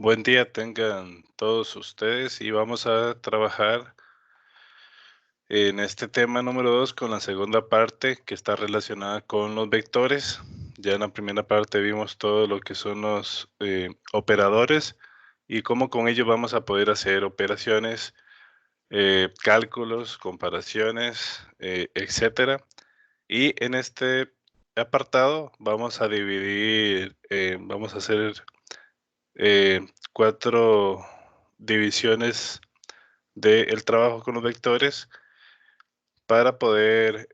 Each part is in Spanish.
Buen día tengan todos ustedes y vamos a trabajar en este tema número 2 con la segunda parte que está relacionada con los vectores. Ya en la primera parte vimos todo lo que son los operadores y cómo con ellos vamos a poder hacer operaciones, cálculos, comparaciones, etcétera. Y en este apartado vamos a dividir, vamos a hacer eh, 4 divisiones del trabajo con los vectores para poder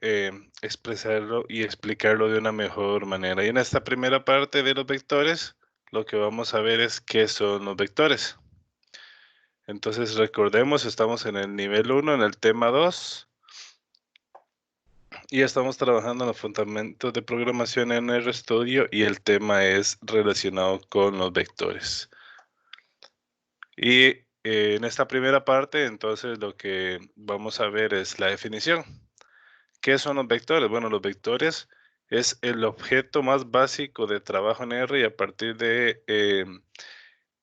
expresarlo y explicarlo de una mejor manera. Y en esta primera parte de los vectores, lo que vamos a ver es qué son los vectores. Entonces recordemos, estamos en el nivel 1, en el tema 2, y estamos trabajando en los fundamentos de programación en RStudio y el tema es relacionado con los vectores. Y en esta primera parte, entonces lo que vamos a ver es la definición. ¿Qué son los vectores? Bueno, los vectores es el objeto más básico de trabajo en R y a partir de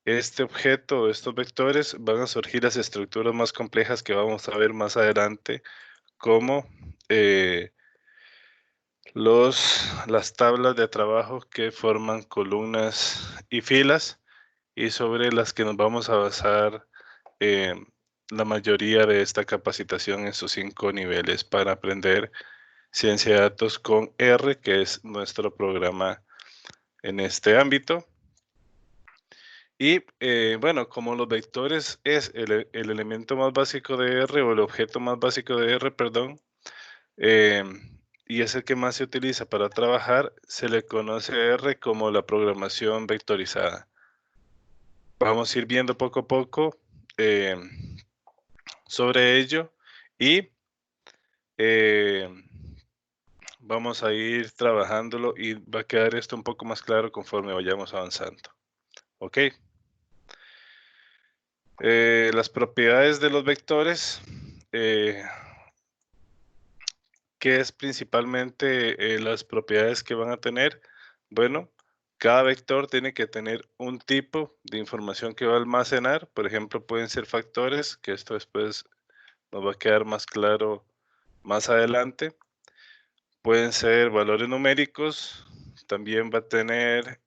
este objeto, estos vectores, van a surgir las estructuras más complejas que vamos a ver más adelante, como eh, las tablas de trabajo que forman columnas y filas y sobre las que nos vamos a basar eh, la mayoría de esta capacitación en sus 5 niveles para aprender ciencia de datos con R, que es nuestro programa en este ámbito. Y bueno, como los vectores es el elemento más básico de R o el objeto más básico de R, perdón, eh, y es el que más se utiliza para trabajar, se le conoce a R como la programación vectorizada. Vamos a ir viendo poco a poco eh, sobre ello y vamos a ir trabajándolo y va a quedar esto un poco más claro conforme vayamos avanzando. ¿Ok? Las propiedades de los vectores, ¿qué es principalmente las propiedades que van a tener? Bueno, cada vector tiene que tener un tipo de información que va a almacenar. Por ejemplo, pueden ser factores, que esto después nos va a quedar más claro más adelante. Pueden ser valores numéricos. También va a tener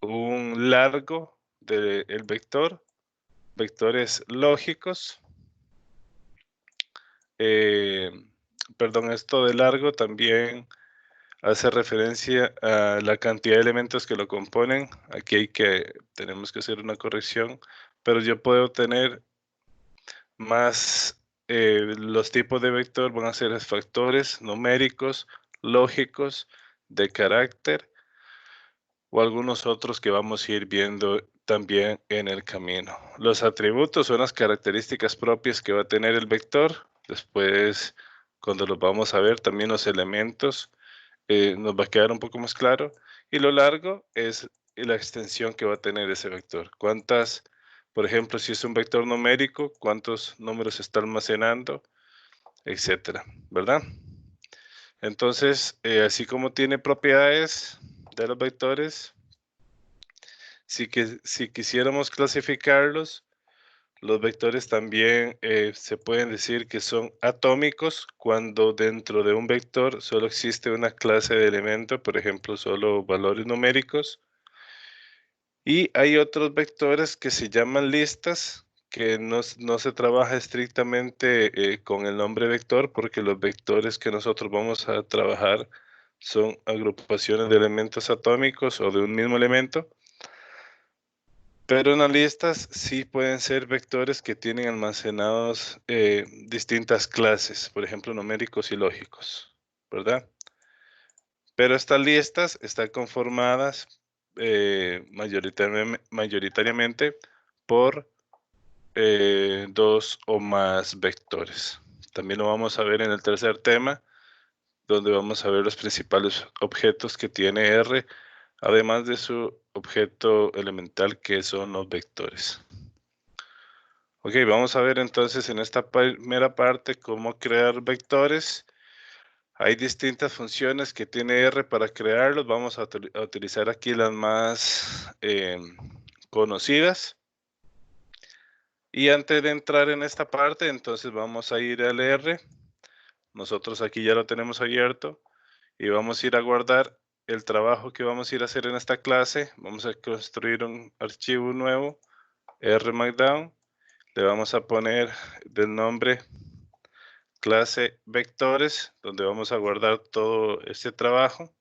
un largo del vector, vectores lógicos. Eh, perdón, esto de largo también hace referencia a la cantidad de elementos que lo componen. Aquí tenemos que hacer una corrección, pero yo puedo tener más, los tipos de vector van a ser factores numéricos, lógicos, de carácter o algunos otros que vamos a ir viendo también en el camino. Los atributos son las características propias que va a tener el vector. Después, cuando los vamos a ver, también los elementos, nos va a quedar un poco más claro. Y lo largo es la extensión que va a tener ese vector. ¿Cuántas, por ejemplo, si es un vector numérico, cuántos números está almacenando, etcétera, ¿verdad? Entonces, así como tiene propiedades de los vectores, si quisiéramos clasificarlos, los vectores también se pueden decir que son atómicos cuando dentro de un vector solo existe una clase de elemento, por ejemplo, solo valores numéricos. Y hay otros vectores que se llaman listas, que no se trabaja estrictamente con el nombre vector, porque los vectores que nosotros vamos a trabajar son agrupaciones de elementos atómicos o de un mismo elemento. Pero en las listas sí pueden ser vectores que tienen almacenados distintas clases, por ejemplo, numéricos y lógicos, ¿verdad? Pero estas listas están conformadas mayoritariamente por 2 o más vectores. También lo vamos a ver en el tercer tema, donde vamos a ver los principales objetos que tiene R, además de su objeto elemental que son los vectores. Ok, vamos a ver entonces en esta primera parte cómo crear vectores. Hay distintas funciones que tiene R para crearlos. Vamos a utilizar aquí las más conocidas. Y antes de entrar en esta parte, entonces vamos a ir al R. Nosotros aquí ya lo tenemos abierto y vamos a ir a guardar el trabajo que vamos a ir a hacer en esta clase. Vamos a construir un archivo nuevo, R Markdown. Le vamos a poner del nombre clase vectores, donde vamos a guardar todo este trabajo.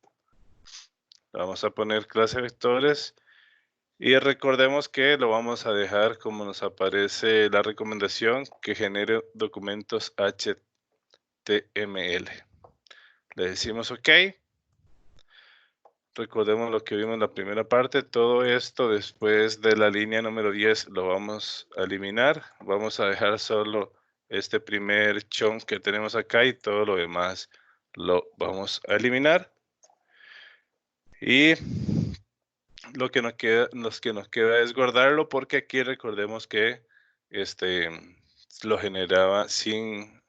Le vamos a poner clase vectores. Y recordemos que lo vamos a dejar como nos aparece la recomendación, que genere documentos HTML. Le decimos OK. Recordemos lo que vimos en la primera parte. Todo esto después de la línea número 10 lo vamos a eliminar. Vamos a dejar solo este primer chunk que tenemos acá y todo lo demás lo vamos a eliminar. Y lo que nos queda es guardarlo, porque aquí recordemos que lo generaba sin,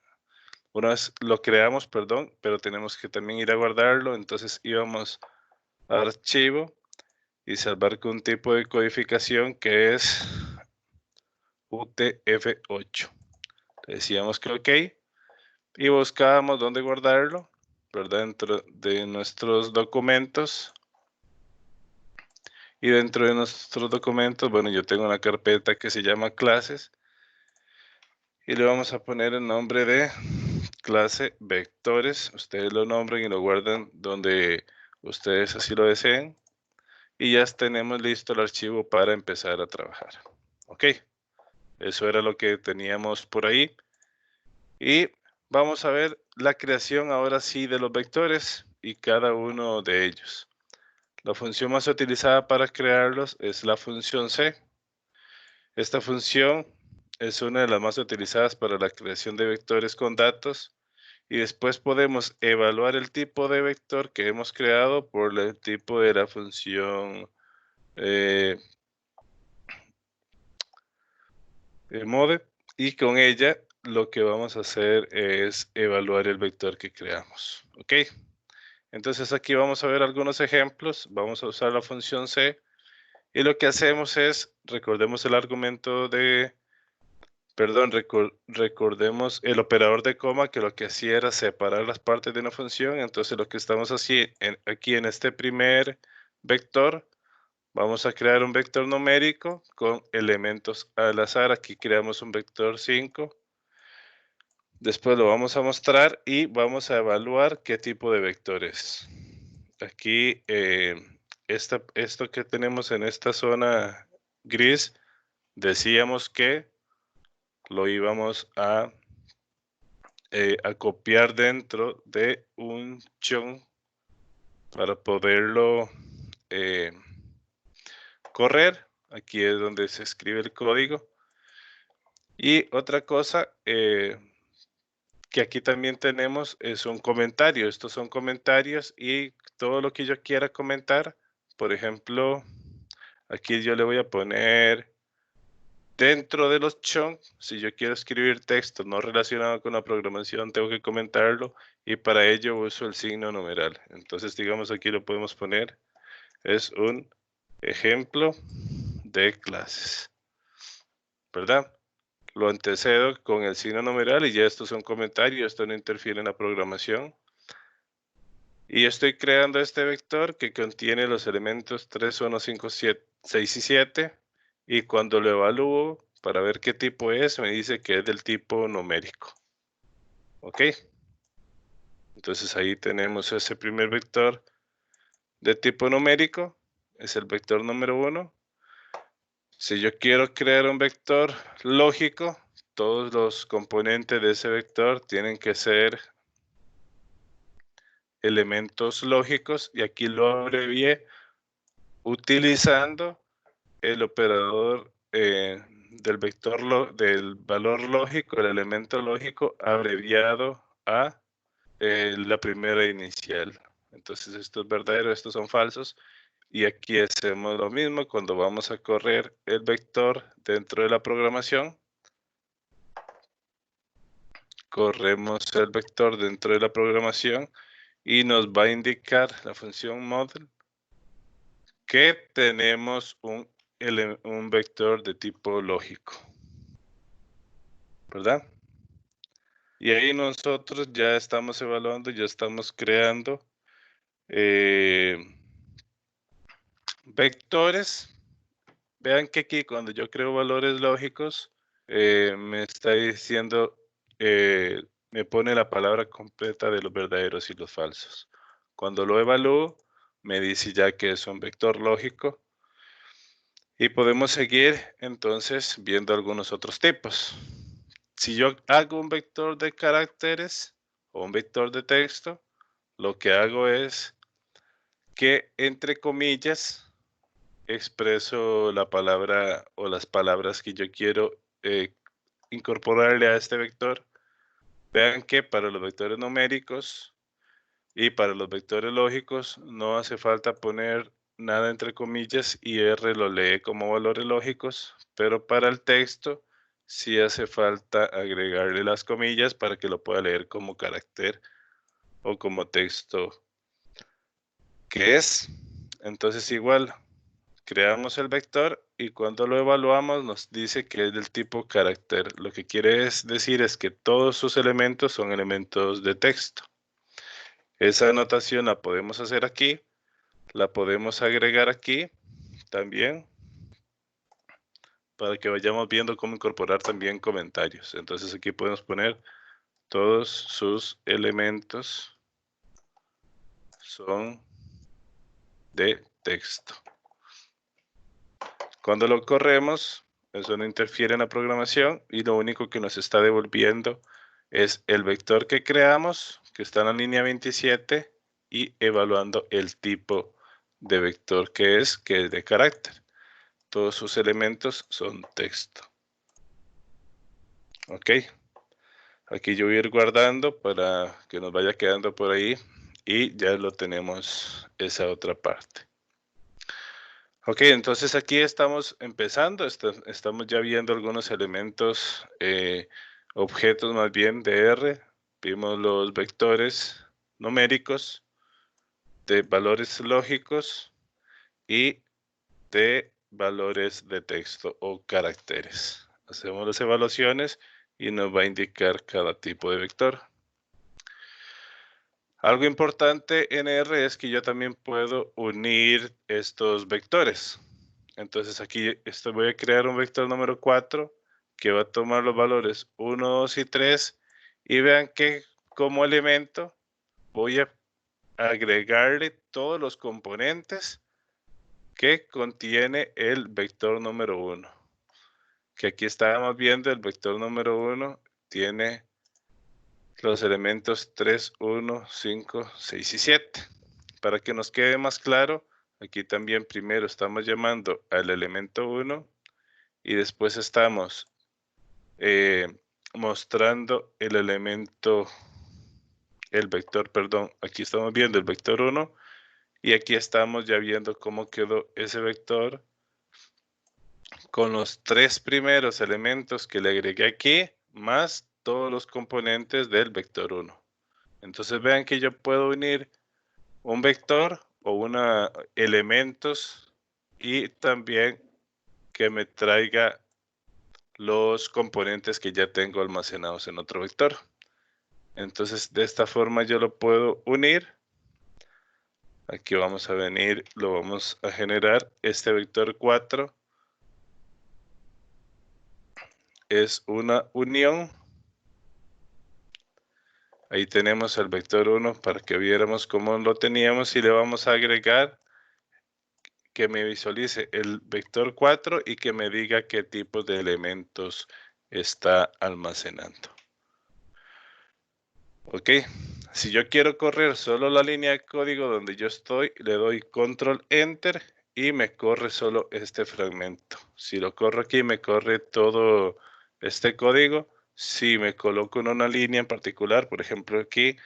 una vez lo creamos, perdón, pero tenemos que también ir a guardarlo. Entonces íbamos a archivo y salvar con un tipo de codificación que es UTF-8. Le decíamos que OK y buscábamos dónde guardarlo, ¿verdad? Dentro de nuestros documentos. Y dentro de nuestros documentos, bueno, yo tengo una carpeta que se llama clases y le vamos a poner el nombre de clase vectores. Ustedes lo nombran y lo guardan donde ustedes así lo deseen. Y ya tenemos listo el archivo para empezar a trabajar. Ok, eso era lo que teníamos por ahí. Y vamos a ver la creación ahora sí de los vectores y cada uno de ellos. La función más utilizada para crearlos es la función C. Esta función es una de las más utilizadas para la creación de vectores con datos, y después podemos evaluar el tipo de vector que hemos creado por el tipo de la función mode, y con ella lo que vamos a hacer es evaluar el vector que creamos. Ok, entonces aquí vamos a ver algunos ejemplos. Vamos a usar la función C y lo que hacemos es, recordemos el argumento de, perdón, recordemos el operador de coma, que lo que hacía era separar las partes de una función. Entonces lo que estamos aquí en este primer vector, vamos a crear un vector numérico con elementos al azar. Aquí creamos un vector 5. Después lo vamos a mostrar y vamos a evaluar qué tipo de vectores. Aquí, esto que tenemos en esta zona gris, decíamos que lo íbamos a copiar dentro de un chunk para poderlo correr. Aquí es donde se escribe el código. Y otra cosa que aquí también tenemos es un comentario. Estos son comentarios y todo lo que yo quiera comentar. Por ejemplo, aquí yo le voy a poner dentro de los chunks. Si yo quiero escribir texto no relacionado con la programación, tengo que comentarlo, y para ello uso el signo numeral. Entonces, digamos, aquí lo podemos poner. Es un ejemplo de clases, ¿verdad? Lo antecedo con el signo numeral y ya esto es un comentario. Esto no interfiere en la programación. Y estoy creando este vector que contiene los elementos 3, 1, 5, 7, 6 y 7. Y cuando lo evalúo para ver qué tipo es, me dice que es del tipo numérico. ¿Ok? Entonces ahí tenemos ese primer vector de tipo numérico. Es el vector número 1. Si yo quiero crear un vector lógico, todos los componentes de ese vector tienen que ser elementos lógicos, y aquí lo abrevié utilizando el operador del vector del valor lógico, el elemento lógico abreviado a la primera inicial. Entonces esto es verdadero, estos son falsos, y aquí hacemos lo mismo cuando vamos a correr el vector dentro de la programación. corremos el vector dentro de la programación y nos va a indicar la función model que tenemos un vector de tipo lógico, ¿verdad? Y ahí nosotros ya estamos evaluando, ya estamos creando vectores. Vean que aquí cuando yo creo valores lógicos, me está diciendo, me pone la palabra completa de los verdaderos y los falsos. Cuando lo evalúo, me dice ya que es un vector lógico. Y podemos seguir entonces viendo algunos otros tipos. Si yo hago un vector de caracteres o un vector de texto, lo que hago es que entre comillas expreso la palabra o las palabras que yo quiero incorporarle a este vector. Vean que para los vectores numéricos y para los vectores lógicos no hace falta poner nada entre comillas y R lo lee como valores lógicos, pero para el texto sí hace falta agregarle las comillas para que lo pueda leer como carácter o como texto que es. Entonces igual creamos el vector y cuando lo evaluamos nos dice que es del tipo carácter. Lo que quiere decir es que todos sus elementos son elementos de texto. Esa anotación la podemos hacer aquí, la podemos agregar aquí también para que vayamos viendo cómo incorporar también comentarios. Entonces aquí podemos poner todos sus elementos son de texto. Cuando lo corremos, eso no interfiere en la programación y lo único que nos está devolviendo es el vector que creamos, que está en la línea 27, y evaluando el tipo de vector que es de carácter. Todos sus elementos son texto. Ok. Aquí yo voy a ir guardando para que nos vaya quedando por ahí y ya lo tenemos esa otra parte. Ok, entonces aquí estamos empezando, estamos ya viendo algunos elementos, objetos más bien de R. Vimos los vectores numéricos, de valores lógicos y de valores de texto o caracteres. Hacemos las evaluaciones y nos va a indicar cada tipo de vector. Algo importante en R es que yo también puedo unir estos vectores. Entonces aquí voy a crear un vector número 4 que va a tomar los valores 1, 2 y 3 y vean que como elemento voy a agregarle todos los componentes que contiene el vector número 1. Que aquí estábamos viendo el vector número 1 tiene los elementos 3, 1, 5, 6 y 7. Para que nos quede más claro, aquí también primero estamos llamando al elemento 1 y después estamos mostrando el vector, perdón, aquí estamos viendo el vector 1 y aquí estamos ya viendo cómo quedó ese vector con los 3 primeros elementos que le agregué aquí, más todos los componentes del vector 1. Entonces vean que yo puedo unir un vector o elementos y también que me traiga los componentes que ya tengo almacenados en otro vector. Entonces de esta forma yo lo puedo unir. Aquí vamos a venir, lo vamos a generar. Este vector 4 es una unión. Ahí tenemos el vector 1 para que viéramos cómo lo teníamos y le vamos a agregar que me visualice el vector 4 y que me diga qué tipo de elementos está almacenando. Ok, si yo quiero correr solo la línea de código donde yo estoy, le doy control enter y me corre solo este fragmento. Si lo corro aquí, me corre todo este código. Si me coloco en una línea en particular, por ejemplo aquí,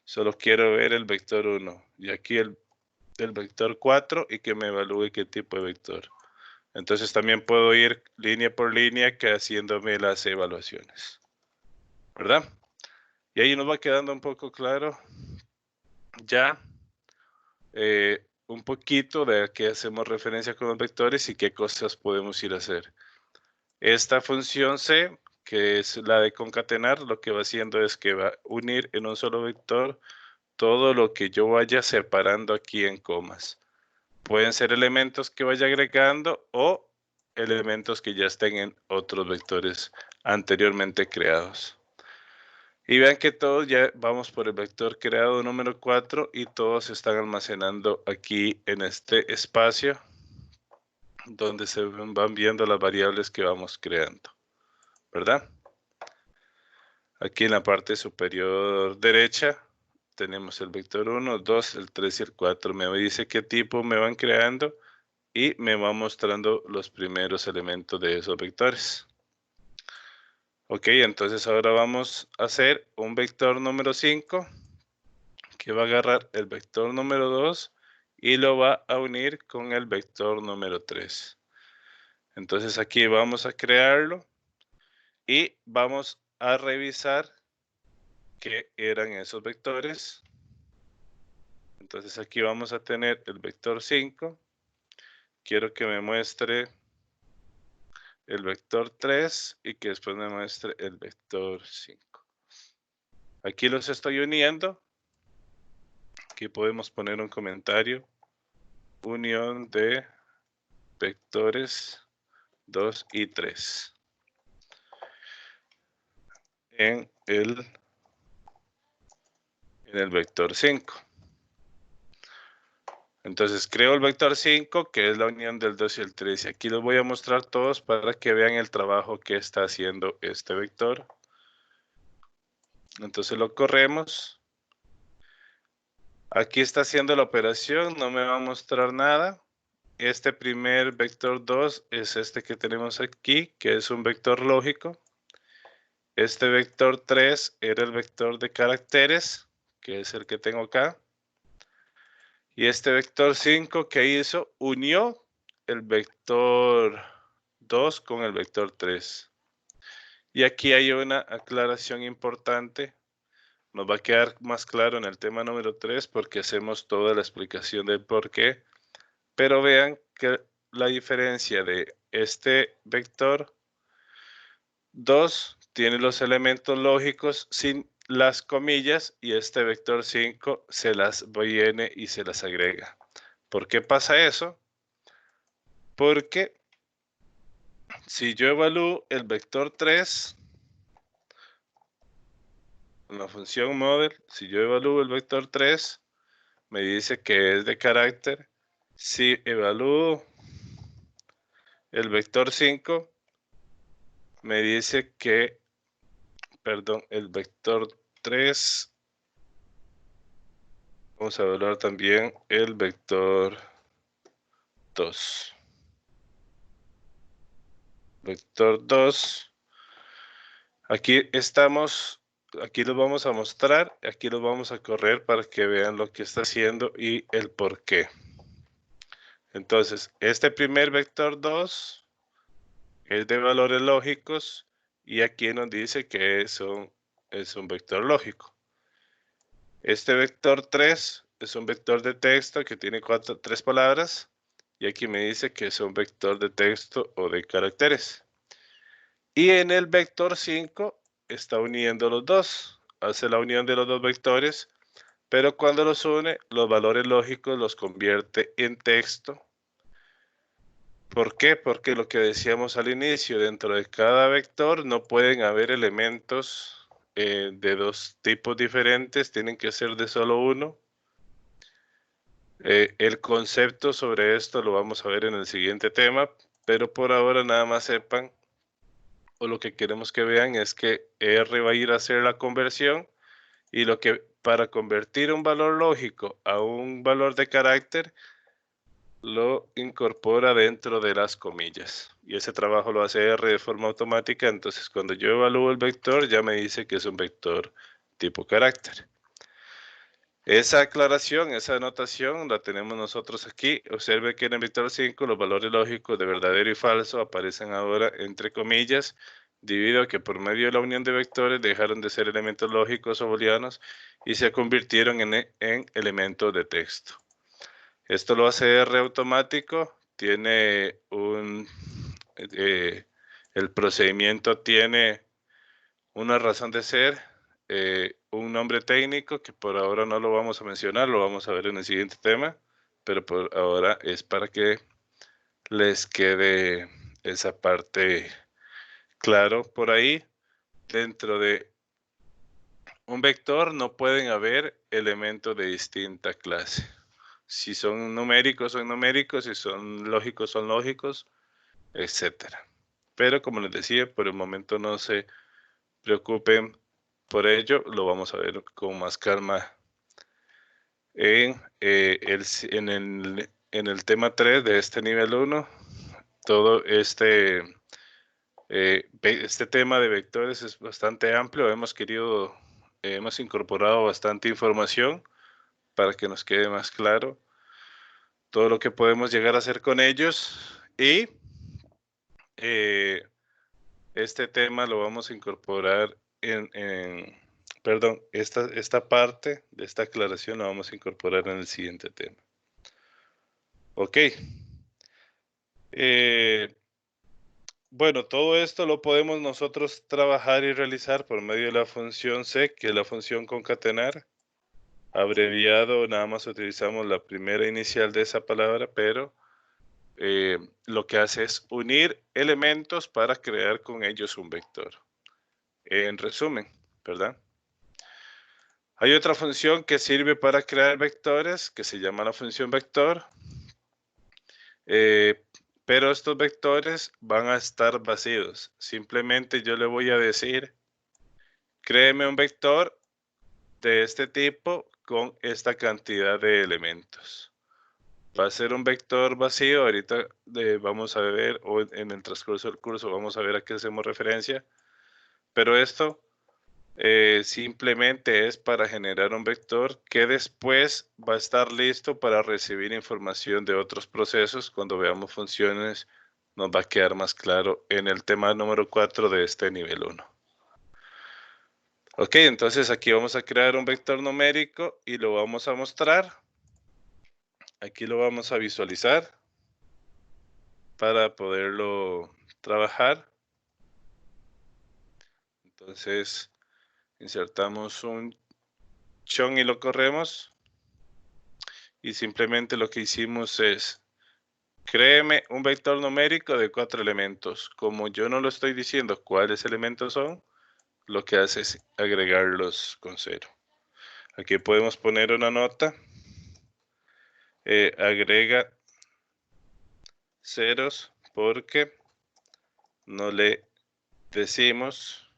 solo quiero ver el vector 1 y aquí el vector 4 y que me evalúe qué tipo de vector. Entonces también puedo ir línea por línea que haciéndome las evaluaciones, ¿verdad? Y ahí nos va quedando un poco claro ya un poquito de a qué hacemos referencia con los vectores y qué cosas podemos ir a hacer. Esta función C, que es la de concatenar, lo que va haciendo es que va a unir en un solo vector todo lo que yo vaya separando aquí en comas. Pueden ser elementos que vaya agregando o elementos que ya estén en otros vectores anteriormente creados. Y vean que todos ya vamos por el vector creado número 4 y todos se están almacenando aquí en este espacio donde se van viendo las variables que vamos creando, ¿verdad? Aquí en la parte superior derecha tenemos el vector 1, 2, el 3 y el 4. Me dice qué tipo me van creando y me va mostrando los primeros elementos de esos vectores. Ok, entonces ahora vamos a hacer un vector número 5 que va a agarrar el vector número 2 y lo va a unir con el vector número 3. Entonces aquí vamos a crearlo y vamos a revisar qué eran esos vectores. Entonces aquí vamos a tener el vector 5. Quiero que me muestre el vector 3 y que después me muestre el vector 5. Aquí los estoy uniendo. Aquí podemos poner un comentario. Unión de vectores 2 y 3 en el vector 5. Entonces creo el vector 5, que es la unión del 2 y el 3. Y aquí los voy a mostrar todos para que vean el trabajo que está haciendo este vector. Entonces lo corremos. Aquí está haciendo la operación, no me va a mostrar nada. Este primer vector 2 es este que tenemos aquí, que es un vector lógico. Este vector 3 era el vector de caracteres, que es el que tengo acá. Y este vector 5 que hizo, unió el vector 2 con el vector 3. Y aquí hay una aclaración importante. Nos va a quedar más claro en el tema número 3 porque hacemos toda la explicación del por qué. Pero vean que la diferencia de este vector 2 tiene los elementos lógicos sin las comillas y este vector 5 se las viene y se las agrega. ¿Por qué pasa eso? Porque si yo evalúo el vector 3 con la función model, si yo evalúo el vector 3, me dice que es de carácter. Si evalúo el vector 5, me dice que, perdón, el vector 3, vamos a evaluar también el vector 2. Vector 2, aquí estamos, aquí los vamos a mostrar, aquí los vamos a correr para que vean lo que está haciendo y el por qué. Entonces, este primer vector 2 es de valores lógicos y aquí nos dice que es un vector lógico. Este vector 3 es un vector de texto que tiene 3 palabras y aquí me dice que es un vector de texto o de caracteres. Y en el vector 5 está uniendo los dos, hace la unión de los dos vectores, pero cuando los une, los valores lógicos los convierte en texto. ¿Por qué? Porque lo que decíamos al inicio, dentro de cada vector no pueden haber elementos de dos tipos diferentes, tienen que ser de solo uno. El concepto sobre esto lo vamos a ver en el siguiente tema, pero por ahora nada más sepan, o lo que queremos que vean es que R va a ir a hacer la conversión y lo que para convertir un valor lógico a un valor de carácter, lo incorpora dentro de las comillas. Y ese trabajo lo hace R de forma automática, entonces cuando yo evalúo el vector ya me dice que es un vector tipo carácter. Esa aclaración, esa anotación la tenemos nosotros aquí. Observe que en el vector 5 los valores lógicos de verdadero y falso aparecen ahora entre comillas debido a que por medio de la unión de vectores dejaron de ser elementos lógicos o booleanos y se convirtieron en elementos de texto. Esto lo hace R automático, tiene el procedimiento tiene una razón de ser, un nombre técnico que por ahora no lo vamos a mencionar, lo vamos a ver en el siguiente tema, pero por ahora es para que les quede esa parte claro por ahí. Dentro de un vector no pueden haber elementos de distinta clase. Si son numéricos, son numéricos, si son lógicos, etc. Pero como les decía, por el momento no se preocupen por ello, lo vamos a ver con más calma en el tema 3 de este nivel 1. Todo este tema de vectores es bastante amplio. Hemos incorporado bastante información para que nos quede más claro todo lo que podemos llegar a hacer con ellos. Y este tema lo vamos a incorporar perdón, esta parte de esta aclaración la vamos a incorporar en el siguiente tema. Ok. Bueno, todo esto lo podemos nosotros trabajar y realizar por medio de la función C, que es la función concatenar. Abreviado, nada más utilizamos la primera inicial de esa palabra, pero lo que hace es unir elementos para crear con ellos un vector. En resumen, ¿verdad? Hay otra función que sirve para crear vectores, que se llama la función vector. Pero estos vectores van a estar vacíos. Simplemente yo le voy a decir, créeme un vector de este tipo con esta cantidad de elementos. Va a ser un vector vacío. Ahorita vamos a ver, o en el transcurso del curso vamos a ver a qué hacemos referencia. Pero esto simplemente es para generar un vector que después va a estar listo para recibir información de otros procesos. Cuando veamos funciones nos va a quedar más claro en el tema número 4 de este nivel 1. Ok, entonces aquí vamos a crear un vector numérico y lo vamos a mostrar. Aquí lo vamos a visualizar para poderlo trabajar. Entonces insertamos un chon y lo corremos. Y simplemente lo que hicimos es, créeme un vector numérico de 4 elementos. Como yo no lo estoy diciendo cuáles elementos son, lo que hace es agregarlos con 0. Aquí podemos poner una nota. Agrega ceros porque no le decimos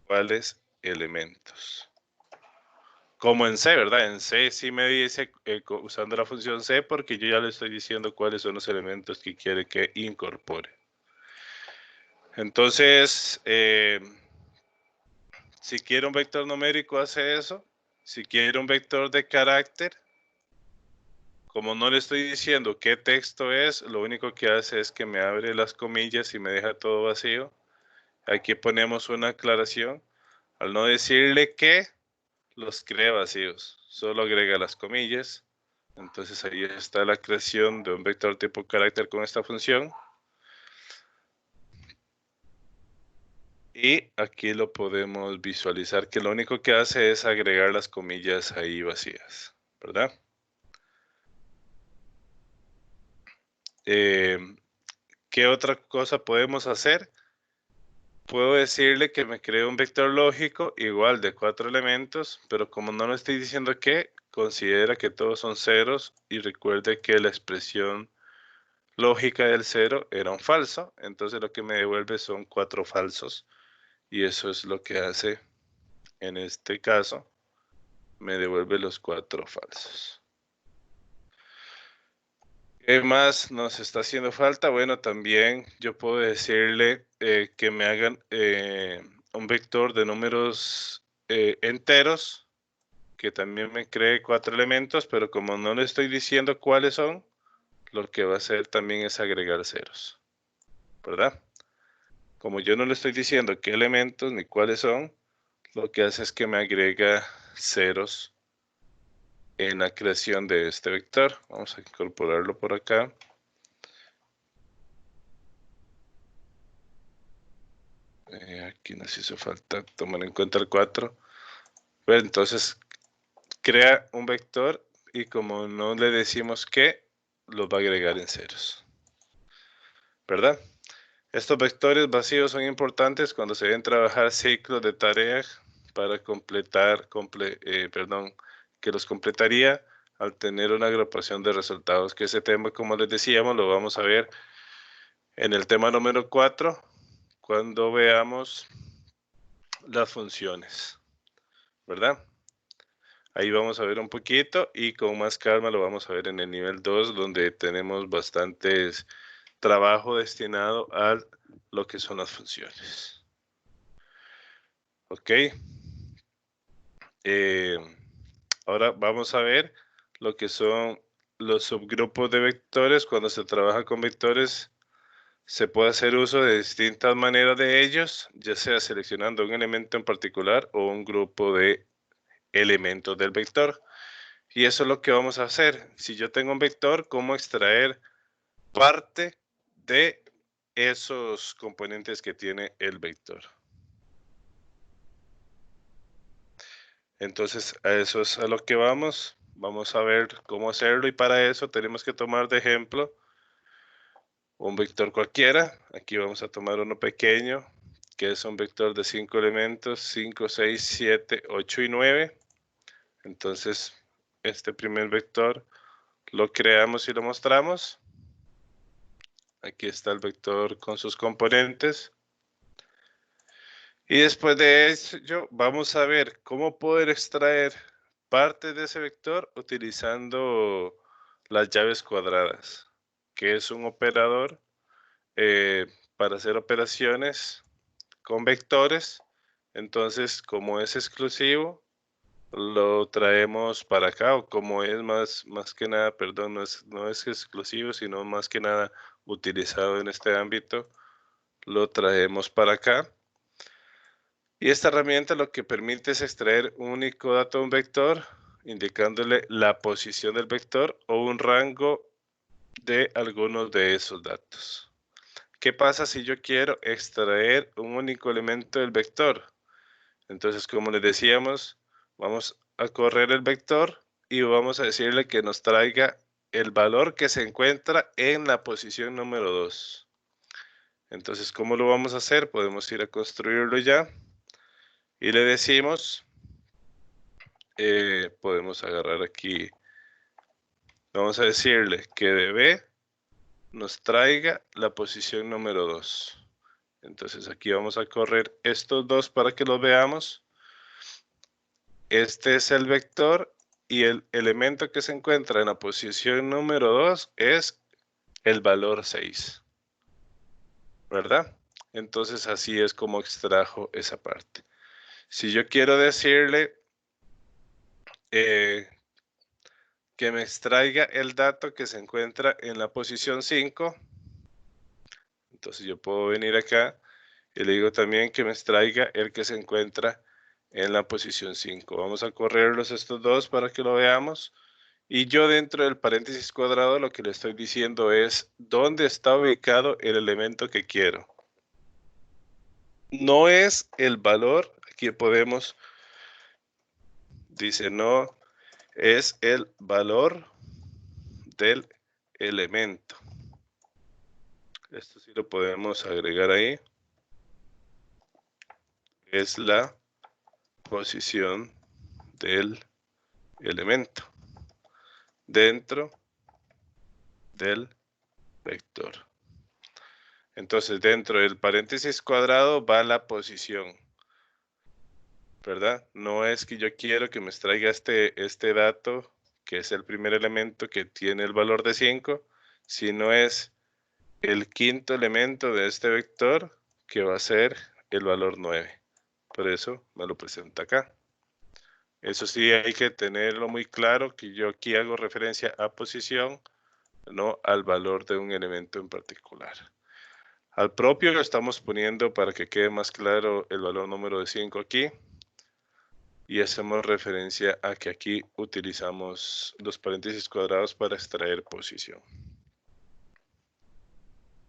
cuáles elementos. Como en C, ¿verdad? En C sí me dice usando la función C porque yo ya le estoy diciendo cuáles son los elementos que quiere que incorpore. Entonces, si quiero un vector numérico hace eso. Si quiero un vector de carácter, como no le estoy diciendo qué texto es, lo único que hace es que me abre las comillas y me deja todo vacío. Aquí ponemos una aclaración. Al no decirle que, los crea vacíos. Solo agrega las comillas. Entonces ahí está la creación de un vector tipo carácter con esta función. Y aquí lo podemos visualizar que lo único que hace es agregar las comillas ahí vacías, ¿verdad? ¿Qué otra cosa podemos hacer? Puedo decirle que me cree un vector lógico igual de 4 elementos, pero como no le estoy diciendo qué, considera que todos son ceros y recuerde que la expresión lógica del 0 era un falso, entonces lo que me devuelve son 4 falsos y eso es lo que hace en este caso, me devuelve los 4 falsos. ¿Qué más nos está haciendo falta? Bueno, también yo puedo decirle que me hagan un vector de números enteros, que también me cree 4 elementos, pero como no le estoy diciendo cuáles son, lo que va a hacer también es agregar ceros, ¿verdad? Como yo no le estoy diciendo qué elementos ni cuáles son, lo que hace es que me agrega ceros en la creación de este vector. Vamos a incorporarlo por acá. Aquí nos hizo falta tomar en cuenta el 4. Bueno, entonces crea un vector y como no le decimos qué, lo va a agregar en ceros, ¿verdad? Estos vectores vacíos son importantes cuando se deben trabajar ciclos de tareas para completar, que los completaría al tener una agrupación de resultados, que ese tema, como les decíamos, lo vamos a ver en el tema número 4, cuando veamos las funciones, ¿verdad? Ahí vamos a ver un poquito y con más calma lo vamos a ver en el nivel 2, donde tenemos bastantes trabajo destinado a lo que son las funciones. Ok. Ahora vamos a ver lo que son los subgrupos de vectores. Cuando se trabaja con vectores, se puede hacer uso de distintas maneras de ellos, ya sea seleccionando un elemento en particular o un grupo de elementos del vector. Y eso es lo que vamos a hacer. Si yo tengo un vector, ¿cómo extraer parte de esos componentes que tiene el vector? Entonces, a eso es a lo que vamos. Vamos a ver cómo hacerlo y para eso tenemos que tomar de ejemplo un vector cualquiera. Aquí vamos a tomar uno pequeño, que es un vector de 5 elementos, 5, 6, 7, 8 y 9. Entonces, este primer vector lo creamos y lo mostramos. Aquí está el vector con sus componentes. Y después de ello, vamos a ver cómo poder extraer parte de ese vector utilizando las llaves cuadradas, que es un operador para hacer operaciones con vectores. Entonces, como es exclusivo, lo traemos para acá, o como es más que nada, perdón, no es exclusivo, sino más que nada utilizado en este ámbito, lo traemos para acá. Y esta herramienta lo que permite es extraer un único dato de un vector, indicándole la posición del vector o un rango de algunos de esos datos. ¿Qué pasa si yo quiero extraer un único elemento del vector? Entonces, como les decíamos, vamos a correr el vector y vamos a decirle que nos traiga el valor que se encuentra en la posición número 2. Entonces, ¿cómo lo vamos a hacer? Podemos ir a construirlo ya. Y le decimos, podemos agarrar aquí, vamos a decirle que de B nos traiga la posición número 2. Entonces aquí vamos a correr estos dos para que los veamos. Este es el vector y el elemento que se encuentra en la posición número 2 es el valor 6, ¿verdad? Entonces así es como extrajo esa parte. Si yo quiero decirle que me extraiga el dato que se encuentra en la posición 5, entonces yo puedo venir acá y le digo también que me extraiga el que se encuentra en la posición 5. Vamos a correrlos estos dos para que lo veamos. Y yo dentro del paréntesis cuadrado lo que le estoy diciendo es dónde está ubicado el elemento que quiero. No es el valor, aquí podemos, dice no, es el valor del elemento. Esto sí lo podemos agregar ahí. Es la posición del elemento dentro del vector. Entonces, dentro del paréntesis cuadrado va la posición, ¿verdad? No es que yo quiero que me extraiga este dato, que es el primer elemento que tiene el valor de 5, sino es el quinto elemento de este vector, que va a ser el valor 9. Por eso me lo presenta acá. Eso sí, hay que tenerlo muy claro, que yo aquí hago referencia a posición, no al valor de un elemento en particular. Al propio lo estamos poniendo para que quede más claro el valor número de 5 aquí. Y hacemos referencia a que aquí utilizamos los paréntesis cuadrados para extraer posición.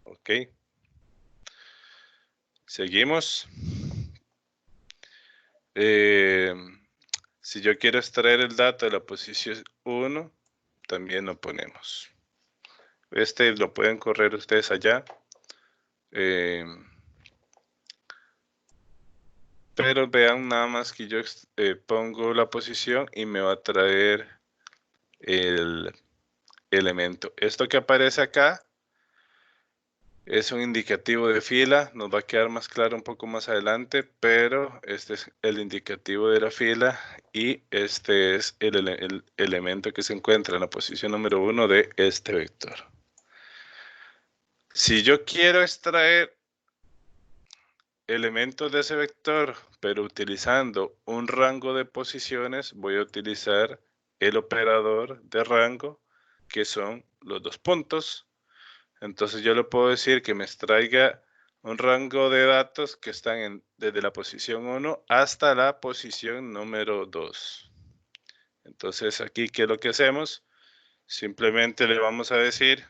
Ok. Seguimos. Si yo quiero extraer el dato de la posición 1, también lo ponemos. Este lo pueden correr ustedes allá. Pero vean nada más que yo pongo la posición y me va a traer el elemento. Esto que aparece acá es un indicativo de fila, nos va a quedar más claro un poco más adelante, pero este es el indicativo de la fila y este es el elemento que se encuentra en la posición número 1 de este vector. Si yo quiero extraer elementos de ese vector, pero utilizando un rango de posiciones, voy a utilizar el operador de rango, que son los 2 puntos. Entonces yo le puedo decir que me extraiga un rango de datos que están desde la posición 1 hasta la posición número 2. Entonces aquí, ¿qué es lo que hacemos? Simplemente le vamos a decir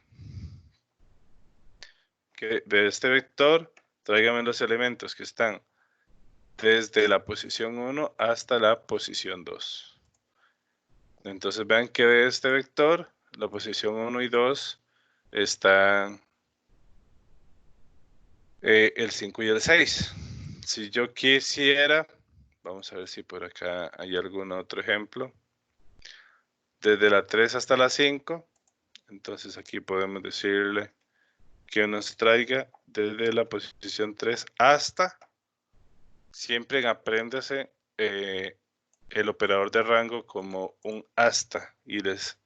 que de este vector, tráigame los elementos que están desde la posición 1 hasta la posición 2. Entonces vean que de este vector, la posición 1 y 2 están el 5 y el 6. Si yo quisiera, vamos a ver si por acá hay algún otro ejemplo. Desde la 3 hasta la 5, entonces aquí podemos decirle que nos traiga desde la posición 3 hasta, siempre apréndase el operador de rango como un hasta y les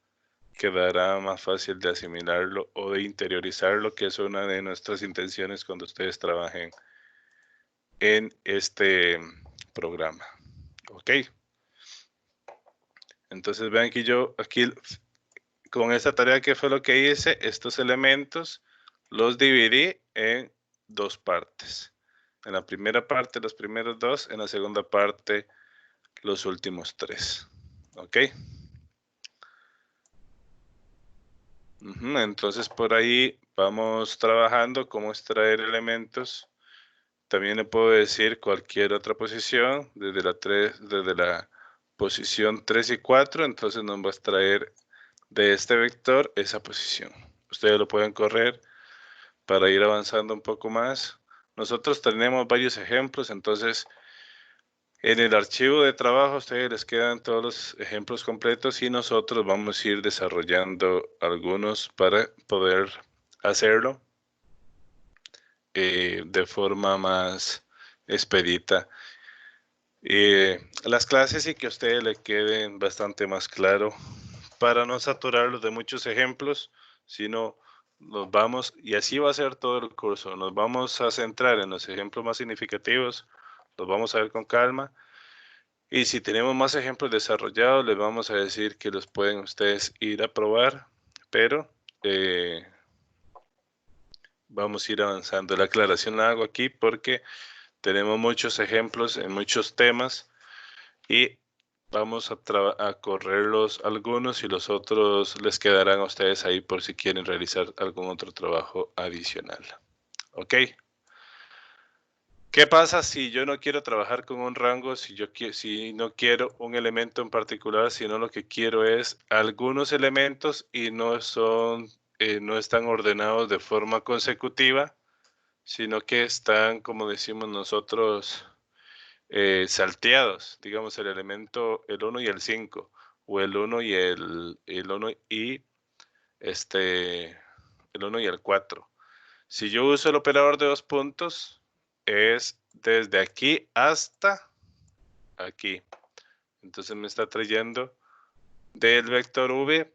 quedará más fácil de asimilarlo o de interiorizarlo, que es una de nuestras intenciones cuando ustedes trabajen en este programa. Ok. Entonces vean que yo aquí con esta tarea, que fue lo que hice, estos elementos los dividí en 2 partes. En la primera parte los primeros 2, en la segunda parte los últimos 3. Ok. Entonces por ahí vamos trabajando cómo extraer elementos. También le puedo decir cualquier otra posición desde la posición 3 y 4, entonces nos va a extraer de este vector esa posición. Ustedes lo pueden correr para ir avanzando un poco más. Nosotros tenemos varios ejemplos, entonces en el archivo de trabajo a ustedes les quedan todos los ejemplos completos y nosotros vamos a ir desarrollando algunos para poder hacerlo de forma más expedita. Las clases y que a ustedes les queden bastante más claro para no saturarlos de muchos ejemplos, sino nos vamos, y así va a ser todo el curso, nos vamos a centrar en los ejemplos más significativos, los vamos a ver con calma, y si tenemos más ejemplos desarrollados, les vamos a decir que los pueden ustedes ir a probar, pero vamos a ir avanzando. La aclaración la hago aquí porque tenemos muchos ejemplos en muchos temas y vamos a correrlos algunos y los otros les quedarán a ustedes ahí por si quieren realizar algún otro trabajo adicional. ¿Ok? ¿Qué pasa si yo no quiero trabajar con un rango, si no quiero un elemento en particular, sino lo que quiero es algunos elementos y no están ordenados de forma consecutiva, sino que están, como decimos nosotros, salteados, digamos el elemento, el 1 y el 5, o el 1 y el 1 y el 1 y el 4. Si yo uso el operador de 2 puntos, es desde aquí hasta aquí. Entonces me está trayendo del vector v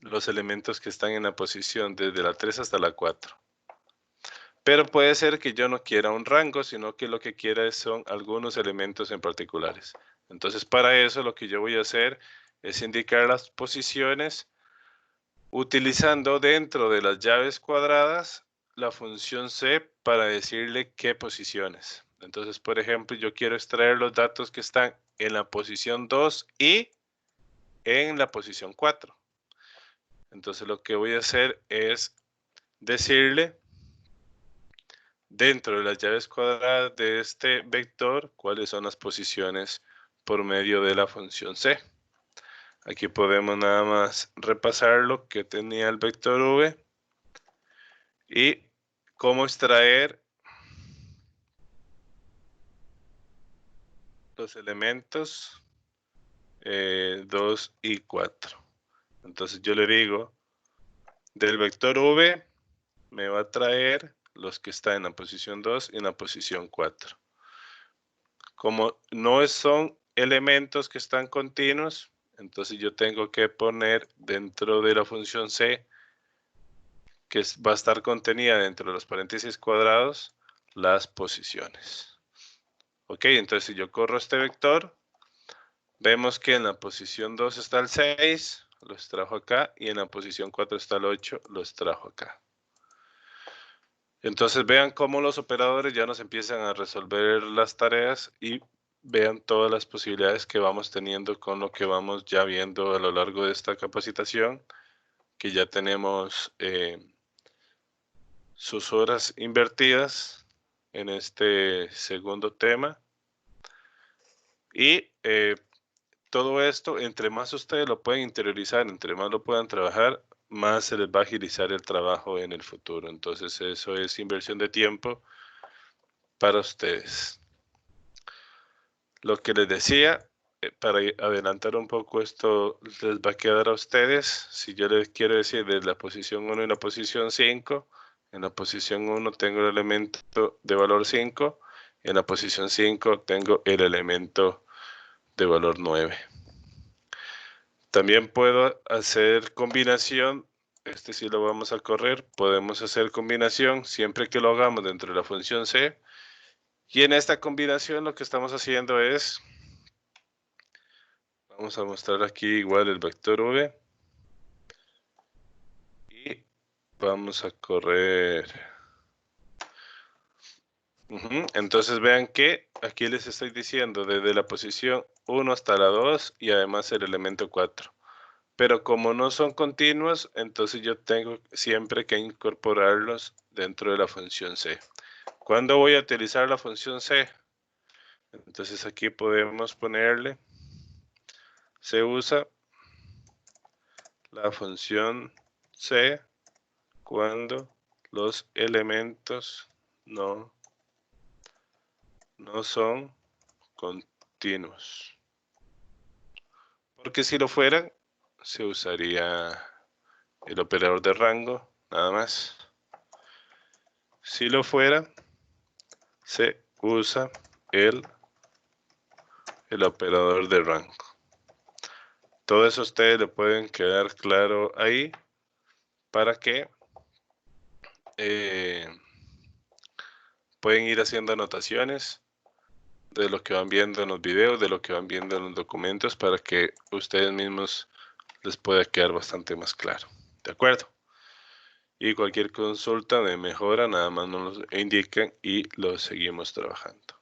los elementos que están en la posición desde la 3 hasta la 4. Pero puede ser que yo no quiera un rango, sino que lo que quiera son algunos elementos en particulares. Entonces, para eso lo que yo voy a hacer es indicar las posiciones utilizando dentro de las llaves cuadradas la función C para decirle qué posiciones. Entonces, por ejemplo, yo quiero extraer los datos que están en la posición 2 y en la posición 4. Entonces, lo que voy a hacer es decirle dentro de las llaves cuadradas de este vector cuáles son las posiciones por medio de la función C. Aquí podemos nada más repasar lo que tenía el vector V y cómo extraer los elementos 2 y 4. Entonces yo le digo, del vector V me va a traer los que están en la posición 2 y en la posición 4. Como no son elementos que están continuos, entonces yo tengo que poner dentro de la función C, que va a estar contenida dentro de los paréntesis cuadrados, las posiciones. Ok, entonces si yo corro este vector, vemos que en la posición 2 está el 6, lo extrajo acá, y en la posición 4 está el 8, lo extrajo acá. Entonces vean cómo los operadores ya nos empiezan a resolver las tareas y vean todas las posibilidades que vamos teniendo con lo que vamos ya viendo a lo largo de esta capacitación, que ya tenemos sus horas invertidas en este segundo tema. Y todo esto, entre más ustedes lo pueden interiorizar, entre más lo puedan trabajar, más se les va a agilizar el trabajo en el futuro. Entonces eso es inversión de tiempo para ustedes. Lo que les decía, para adelantar un poco esto, les va a quedar a ustedes. Si yo les quiero decir de la posición 1 y la posición 5, en la posición 1 tengo el elemento de valor 5, en la posición 5 tengo el elemento de valor 9. También puedo hacer combinación, este sí lo vamos a correr, podemos hacer combinación siempre que lo hagamos dentro de la función C. Y en esta combinación lo que estamos haciendo es, vamos a mostrar aquí igual el vector V. Y vamos a correr. Entonces vean que aquí les estoy diciendo desde la posición 1 hasta la 2 y además el elemento 4. Pero como no son continuos, entonces yo tengo siempre que incorporarlos dentro de la función C. ¿Cuándo voy a utilizar la función C? Entonces aquí podemos ponerle, se usa la función C cuando los elementos no son continuos. Porque si lo fueran, se usaría el operador de rango, nada más. Si lo fuera, se usa el operador de rango. Todo eso a ustedes le pueden quedar claro ahí para que pueden ir haciendo anotaciones de lo que van viendo en los videos, de lo que van viendo en los documentos, para que ustedes mismos les pueda quedar bastante más claro. ¿De acuerdo? Y cualquier consulta de mejora, nada más nos lo indican y lo seguimos trabajando.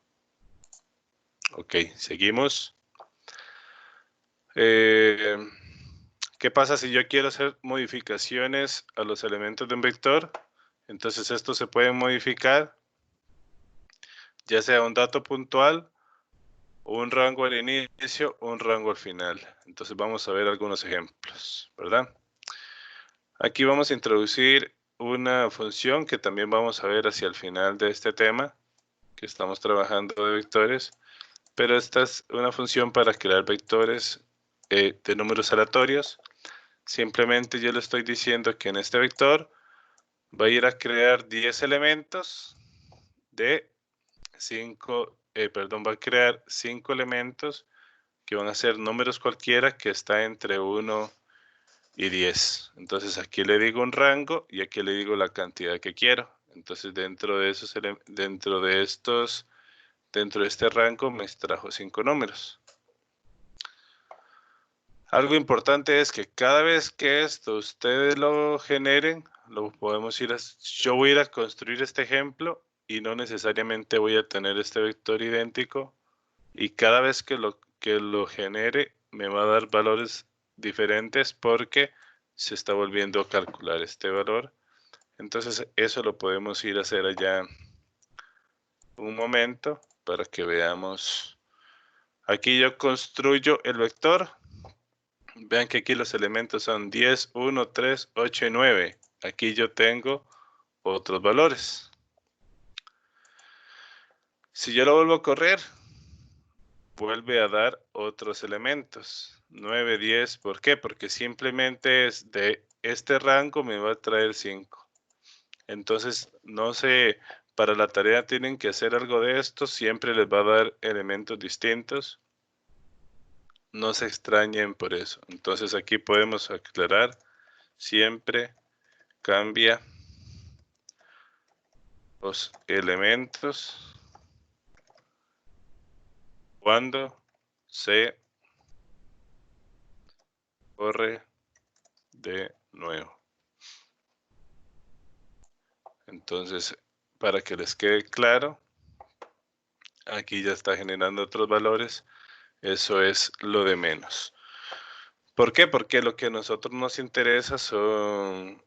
Ok, seguimos. ¿Qué pasa si yo quiero hacer modificaciones a los elementos de un vector? Entonces estos se pueden modificar, ya sea un dato puntual, un rango al inicio o un rango al final. Entonces vamos a ver algunos ejemplos, ¿verdad? Aquí vamos a introducir una función que también vamos a ver hacia el final de este tema, que estamos trabajando de vectores, pero esta es una función para crear vectores de números aleatorios. Simplemente yo le estoy diciendo que en este vector va a ir a crear 10 elementos de 5, va a crear 5 elementos que van a ser números cualquiera que está entre 1 y 10. Entonces aquí le digo un rango y aquí le digo la cantidad que quiero. Entonces dentro de este rango me extrajo 5 números. Algo importante es que cada vez que esto ustedes lo generen, lo podemos yo voy a ir a construir este ejemplo y no necesariamente voy a tener este vector idéntico, y cada vez que lo genere me va a dar valores diferentes porque se está volviendo a calcular este valor. Entonces eso lo podemos ir a hacer allá un momento para que veamos. Aquí yo construyo el vector. Vean que aquí los elementos son 10, 1, 3, 8 y 9. Aquí yo tengo otros valores. Si yo lo vuelvo a correr, vuelve a dar otros elementos. 9, 10. ¿Por qué? Porque simplemente es de este rango me va a traer 5. Entonces, no sé, para la tarea tienen que hacer algo de esto. Siempre les va a dar elementos distintos. No se extrañen por eso. Entonces, aquí podemos aclarar. Siempre cambia los elementos cuando se corre de nuevo. Entonces, para que les quede claro, aquí ya está generando otros valores. Eso es lo de menos. ¿Por qué? Porque lo que a nosotros nos interesa son,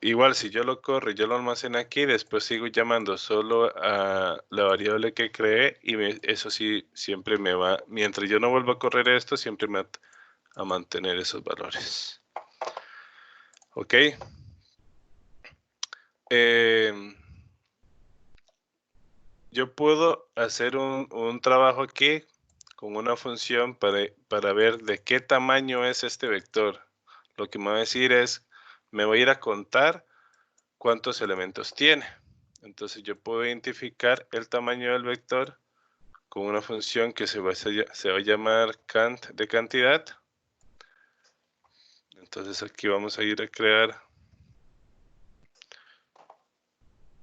igual si yo lo corro y yo lo almaceno aquí, después sigo llamando solo a la variable que creé y eso sí, siempre me va, mientras yo no vuelva a correr esto, siempre me va a mantener esos valores. ¿Ok? Yo puedo hacer un trabajo aquí con una función para ver de qué tamaño es este vector. Lo que me va a decir es, me voy a ir a contar cuántos elementos tiene. Entonces yo puedo identificar el tamaño del vector con una función que se va a llamar cant de cantidad. Entonces aquí vamos a ir a crear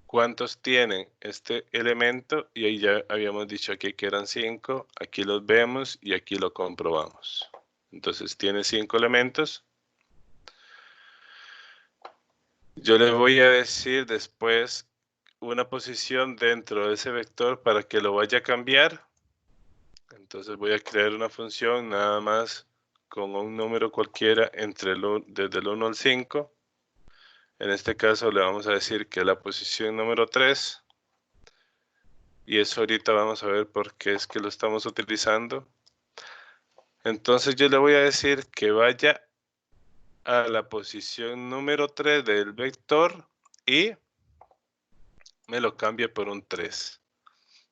cuántos tienen este elemento y ahí ya habíamos dicho aquí que eran 5, aquí los vemos y aquí lo comprobamos. Entonces tiene 5 elementos. Yo les voy a decir después una posición dentro de ese vector para que lo vaya a cambiar. Entonces voy a crear una función nada más con un número cualquiera desde el 1 al 5. En este caso le vamos a decir que la posición número 3. Y eso ahorita vamos a ver por qué es que lo estamos utilizando. Entonces yo le voy a decir que vaya a la posición número 3 del vector y me lo cambie por un 3,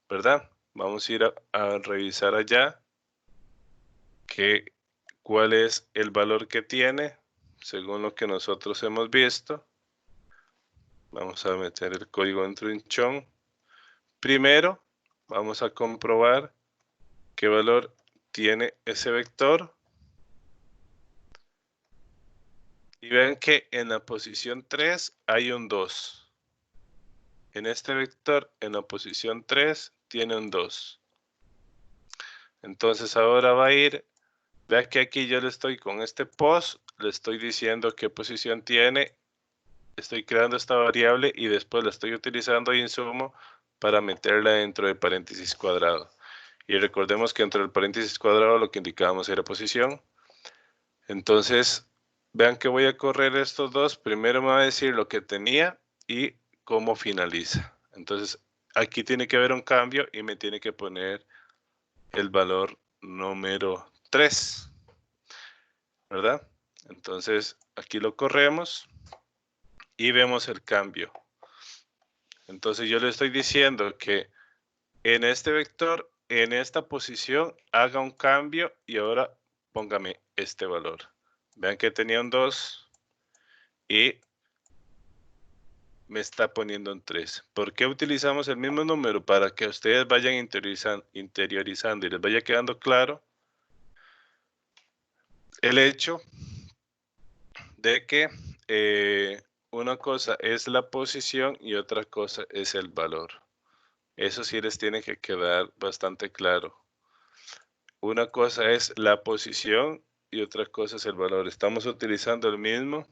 ¿verdad? Vamos a ir a revisar allá cuál es el valor que tiene según lo que nosotros hemos visto. Vamos a meter el código en trinchón. Primero, vamos a comprobar qué valor tiene ese vector. Y ven que en la posición 3 hay un 2. En este vector, en la posición 3, tiene un 2. Entonces ahora va a ir, vea que aquí yo le estoy con este post, le estoy diciendo qué posición tiene, estoy creando esta variable y después la estoy utilizando de insumo para meterla dentro del paréntesis cuadrado. Y recordemos que dentro del paréntesis cuadrado lo que indicábamos era posición. Entonces, vean que voy a correr estos dos. Primero me va a decir lo que tenía y cómo finaliza. Entonces, aquí tiene que haber un cambio y me tiene que poner el valor número 3, ¿verdad? Entonces, aquí lo corremos y vemos el cambio. Entonces, yo le estoy diciendo que en este vector, en esta posición, haga un cambio y ahora póngame este valor. Vean que tenía un 2 y me está poniendo un 3. ¿Por qué utilizamos el mismo número? Para que ustedes vayan interiorizando y les vaya quedando claro el hecho de que una cosa es la posición y otra cosa es el valor. Eso sí les tiene que quedar bastante claro. Una cosa es la posición y otra cosa es el valor. Estamos utilizando el mismo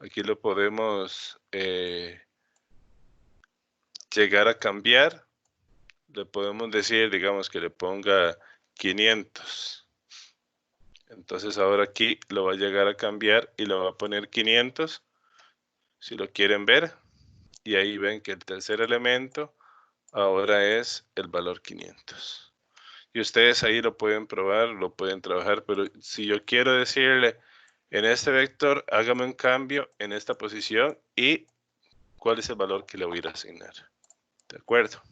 Aquí lo podemos llegar a cambiar. Le podemos decir, digamos, que le ponga 500. Entonces ahora aquí lo va a llegar a cambiar y lo va a poner 500, si lo quieren ver. Y ahí ven que el tercer elemento ahora es el valor 500. Y ustedes ahí lo pueden probar, lo pueden trabajar, pero si yo quiero decirle en este vector, hágame un cambio en esta posición y cuál es el valor que le voy a ir a asignar. ¿De acuerdo?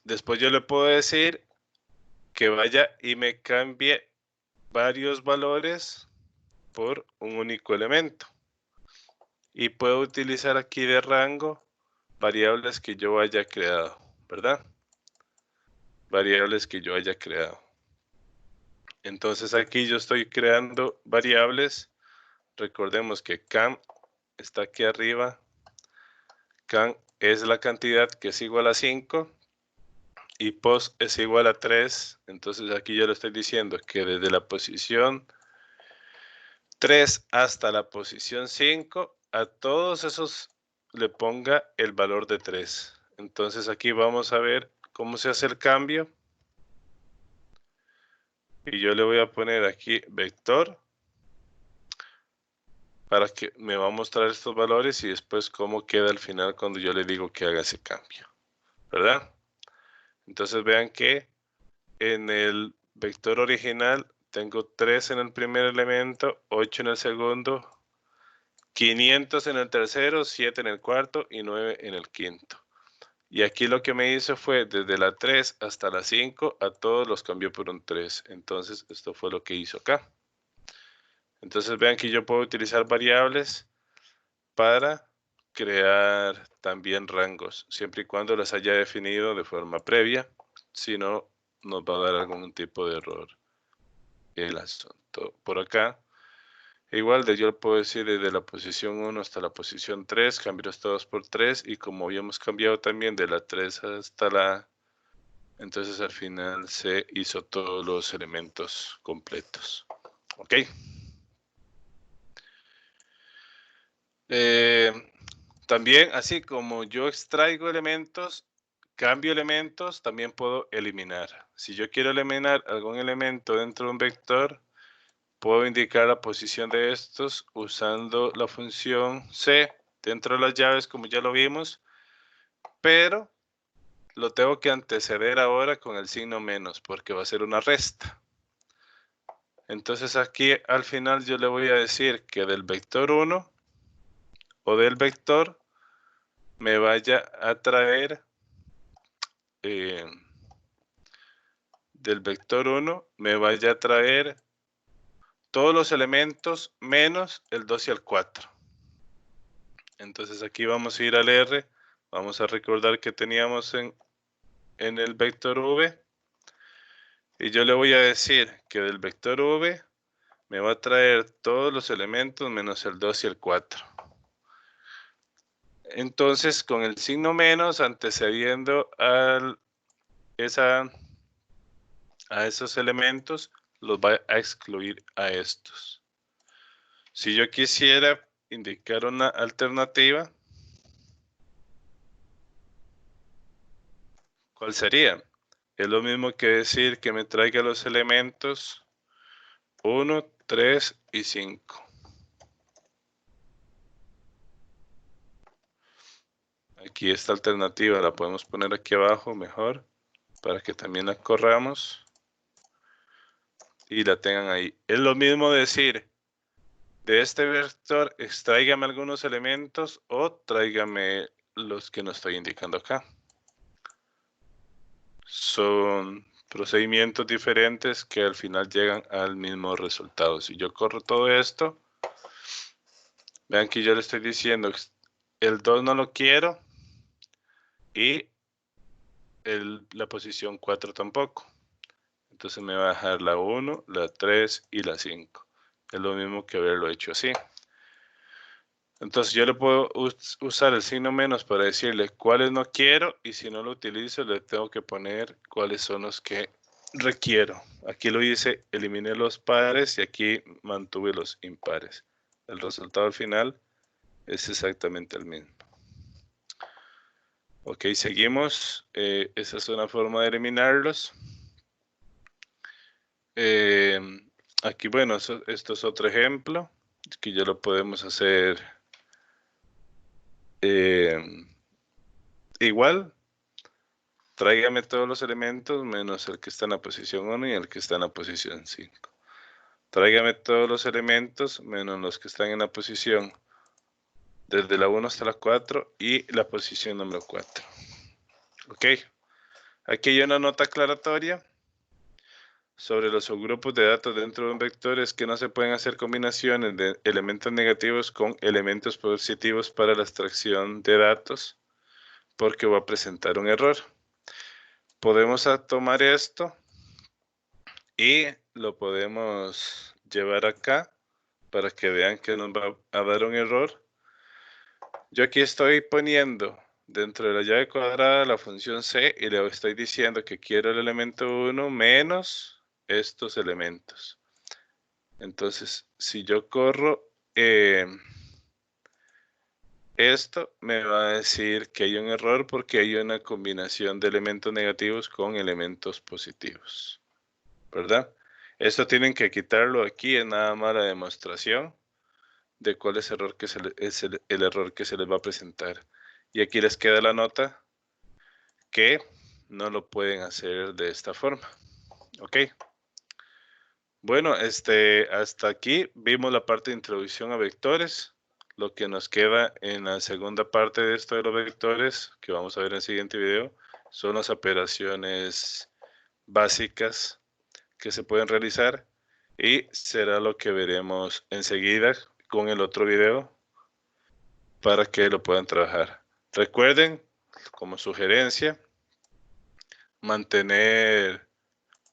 Después yo le puedo decir que vaya y me cambie varios valores por un único elemento. Y puedo utilizar aquí de rango variables que yo haya creado, ¿verdad? Variables que yo haya creado. Entonces aquí yo estoy creando variables. Recordemos que cam está aquí arriba. Cam es la cantidad que es igual a 5 y post es igual a 3. Entonces aquí yo le estoy diciendo que desde la posición 3 hasta la posición 5, a todos esos le ponga el valor de 3. Entonces aquí vamos a ver cómo se hace el cambio. Y yo le voy a poner aquí vector para que me va a mostrar estos valores y después cómo queda al final cuando yo le digo que haga ese cambio, ¿verdad? Entonces vean que en el vector original tengo 3 en el primer elemento, 8 en el segundo, 500 en el tercero, 7 en el cuarto y 9 en el quinto. Y aquí lo que me hizo fue desde la 3 hasta la 5, a todos los cambió por un 3. Entonces esto fue lo que hizo acá. Entonces vean que yo puedo utilizar variables para crear también rangos, siempre y cuando las haya definido de forma previa, si no nos va a dar algún tipo de error el asunto. Por acá, igual yo le puedo decir desde la posición 1 hasta la posición 3, cambios todos por 3, y como habíamos cambiado también de la 3 hasta la, entonces al final se hizo todos los elementos completos. ¿Ok? También, así como yo extraigo elementos, cambio elementos, también puedo eliminar. Si yo quiero eliminar algún elemento dentro de un vector, puedo indicar la posición de estos usando la función C dentro de las llaves, como ya lo vimos, pero lo tengo que anteceder ahora con el signo menos, porque va a ser una resta. Entonces aquí al final yo le voy a decir que del vector 1 o del vector me vaya a traer del vector 1 me vaya a traer todos los elementos menos el 2 y el 4. Entonces aquí vamos a ir al R, vamos a recordar que teníamos en el vector V, y yo le voy a decir que del vector V me va a traer todos los elementos menos el 2 y el 4. Entonces con el signo menos antecediendo a esos elementos, los va a excluir a estos. Si yo quisiera indicar una alternativa, ¿cuál sería? Es lo mismo que decir que me traiga los elementos 1, 3 y 5. Aquí esta alternativa la podemos poner aquí abajo mejor para que también la corramos y la tengan ahí. Es lo mismo decir de este vector extráigame algunos elementos o tráigame los que no estoy indicando acá. Son procedimientos diferentes que al final llegan al mismo resultado. Si yo corro todo esto, vean que yo le estoy diciendo el 2 no lo quiero y la posición 4 tampoco. Entonces me va a dejar la 1, la 3 y la 5. Es lo mismo que haberlo hecho así. Entonces yo le puedo usar el signo menos para decirle cuáles no quiero, y si no lo utilizo le tengo que poner cuáles son los que requiero. Aquí lo hice, eliminé los pares y aquí mantuve los impares. El resultado al final es exactamente el mismo. Ok, seguimos. Esa es una forma de eliminarlos. Aquí, bueno, esto es otro ejemplo que ya lo podemos hacer igual. Tráigame todos los elementos menos el que está en la posición 1 y el que está en la posición 5. Tráigame todos los elementos menos los que están en la posición desde la 1 hasta la 4 y la posición número 4. Ok. Aquí hay una nota aclaratoria sobre los subgrupos de datos dentro de un vector. Es que no se pueden hacer combinaciones de elementos negativos con elementos positivos para la extracción de datos porque va a presentar un error. Podemos tomar esto y lo podemos llevar acá para que vean que nos va a dar un error. Yo aquí estoy poniendo dentro de la llave cuadrada la función C y le estoy diciendo que quiero el elemento 1 menos estos elementos. Entonces, si yo corro esto, me va a decir que hay un error porque hay una combinación de elementos negativos con elementos positivos, ¿verdad? Esto tienen que quitarlo aquí, es nada más la demostración de cuál es, el error que se les va a presentar. Y aquí les queda la nota que no lo pueden hacer de esta forma. Ok. Bueno, hasta aquí vimos la parte de introducción a vectores. Lo que nos queda en la segunda parte de esto de los vectores, que vamos a ver en el siguiente video, son las operaciones básicas que se pueden realizar y será lo que veremos enseguida con el otro video para que lo puedan trabajar. Recuerden, como sugerencia, mantener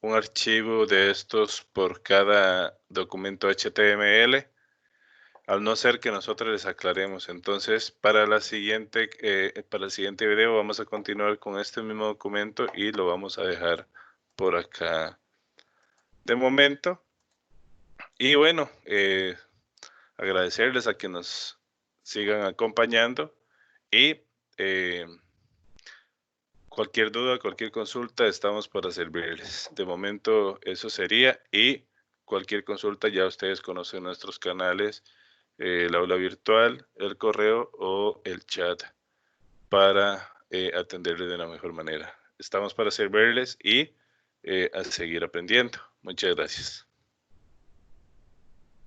un archivo de estos por cada documento HTML, al no ser que nosotros les aclaremos. Entonces, para el siguiente video vamos a continuar con este mismo documento y lo vamos a dejar por acá de momento. Y bueno, agradecerles a que nos sigan acompañando y cualquier duda, cualquier consulta, estamos para servirles. De momento eso sería, y cualquier consulta ya ustedes conocen nuestros canales, el aula virtual, el correo o el chat para atenderles de la mejor manera. Estamos para servirles y a seguir aprendiendo. Muchas gracias.